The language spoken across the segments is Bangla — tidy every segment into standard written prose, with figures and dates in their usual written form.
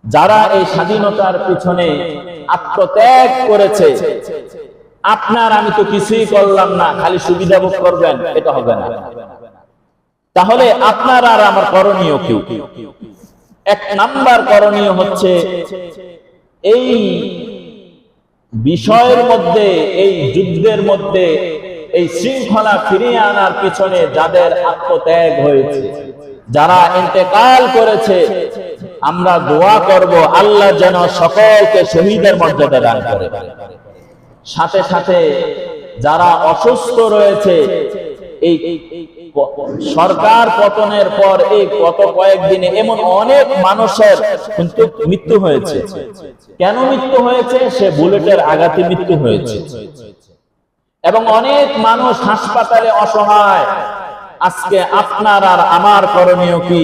যারা এই স্বাধীনতার পিছনে আত্মত্যাগ করেছে, আপনার আমি তো কিছুই করলাম না, খালি সুবিধা ভোগ করবেন, এটা হবে না। তাহলে আপনার আর আমার করণীয় কি? এক নাম্বার করণীয় হচ্ছে এই বিষয়ের মধ্যে, এই যুদ্ধের মধ্যে, এই শৃঙ্খলা ফিরিয়ে আনার পিছনে যাদের আত্মত্যাগ হয়েছে, যারা ইন্তেকাল করেছে, আমরা দোয়া করব আল্লাহ যেন সকলকে শহীদের মর্যাদা দান করে। সাথে সাথে যারা অসুস্থ রয়েছে, এই সরকার পতনের পর এই গত কয়েকদিনে এমন অনেক মানুষের কিন্তু মৃত্যু হয়েছে। কেন মৃত্যু হয়েছে? সে বুলেটের আঘাতে মৃত্যু হয়েছে। এবং অনেক মানুষ হাসপাতালে অসহায়। আজকে আপনার আর আমার করণীয় কি?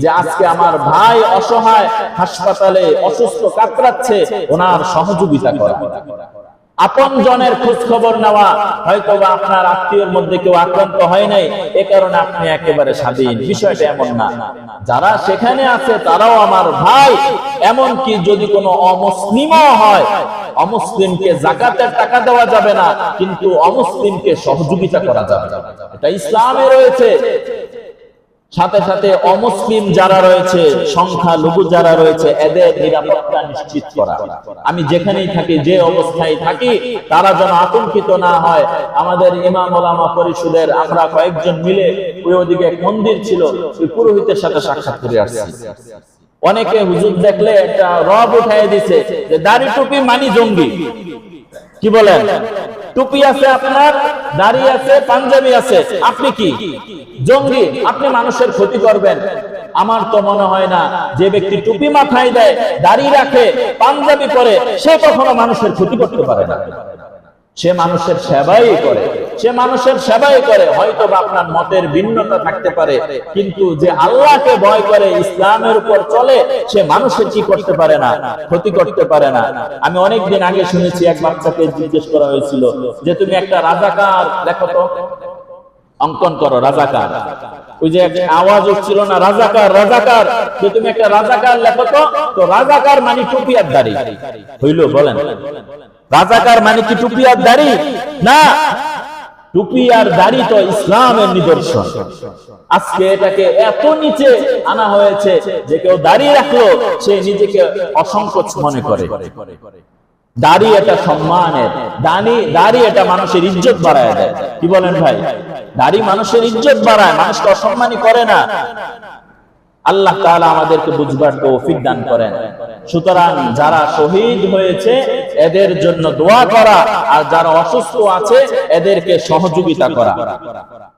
যে আজকে আমার ভাই অসহায়, হাসপাতালে অসুস্থ কাতরাচ্ছে, ওনার সহযোগিতা করা, আপন জনের খোঁজ খবর নেওয়া। হয়তো বা আপনার আত্মীয়ের মধ্যে কেউ আক্রান্ত হয় নাই, এ কারণে আপনি একেবারে স্বাধীন, বিষয়টা এমন না। যারা সেখানে আছে তারাও আমার ভাই। এমনকি যদি কোনো অমুসলিমও হয়, অমুসলিমকে যাকাতের টাকা দেওয়া যাবে না, কিন্তু অমুসলিমকে সহযোগিতা করা যাবে, এটা ইসলামে রয়েছে। সাথে সাথে অমুসলিম যারা রয়েছে, সংখ্যালঘু যারা রয়েছে, এদের নিরাপত্তা নিশ্চিত করা। আমি যেখানেই থাকি, যে অবস্থায় থাকি, তারা যেন আতঙ্কিত না হয়। আমাদের ইমাম ওলামা পরিষদের আমরা কয়েকজন মিলে ওই ওদিকে এক মন্দির ছিল, ওই পুরোহিতের সাথে সাক্ষাৎ করে আসছি। অনেকে হুজুর দেখলে একটা রব উঠাই দিছে যে দাড়ি টুপি মানি জঙ্গি। কি বলেন? টুপি আছে আপনার, দাড়ি আছে, পাঞ্জাবি আছে, আপনি কি জঙ্গি? আপনি মানুষের ক্ষতি করবেন? আমার তো মনে হয় না যে ব্যক্তি টুপি মাথায় দেয়, দাড়ি রাখে, পাঞ্জাবি পরে, সে কখনো মানুষের ক্ষতি করতে পারে না। সে মানুষের সেবাই করে, সে মানুষের সেবাই করে। হয়তো বা আপনার মতের ভিন্নতা থাকতে পারে, কিন্তু যে আল্লাহকে ভয় করে, ইসলামের উপর চলে, সে মানুষের কি করতে পারে না? ক্ষতি করতে পারে না। আমি অনেকদিন আগে শুনেছি, এক বাচ্চাকে জিজ্ঞেস করা হয়েছিল যে তুমি একটা রাজাকার লেখো তো, অঙ্কন করো রাজাকার। ওই যে আওয়াজ উঠছিল না, রাজাকার রাজাকার, যে তুমি একটা রাজাকার লেখো তো রাজাকার মানে টুপি আর দাড়ি হইল? বলেন, রাজাকার মানে কি টুপি আর দাড়ি? না, টুপি আর দাড়ি তো ইসলামের নিদর্শন। আজকে এটাকে এত নিচে আনা হয়েছে যে কেউ দাড়ি রাখলো সে নিজেকে অসংকোচ মনে করে। দাড়ি এটা সম্মানের, দাড়ি এটা মানুষের ইজ্জত বাড়ায় দেয়। কি বলেন ভাই? দাড়ি মানুষের ইজ্জত বাড়ায়, মানুষকে অসম্মানী করে না। আল্লাহ তাআলা আমাদেরকে বুঝবার তৌফিক দান করেন। সুতরাং যারা শহীদ হয়েছে এদের জন্য দোয়া করা, আর যারা অসুস্থ আছে এদেরকে সহযোগিতা করা।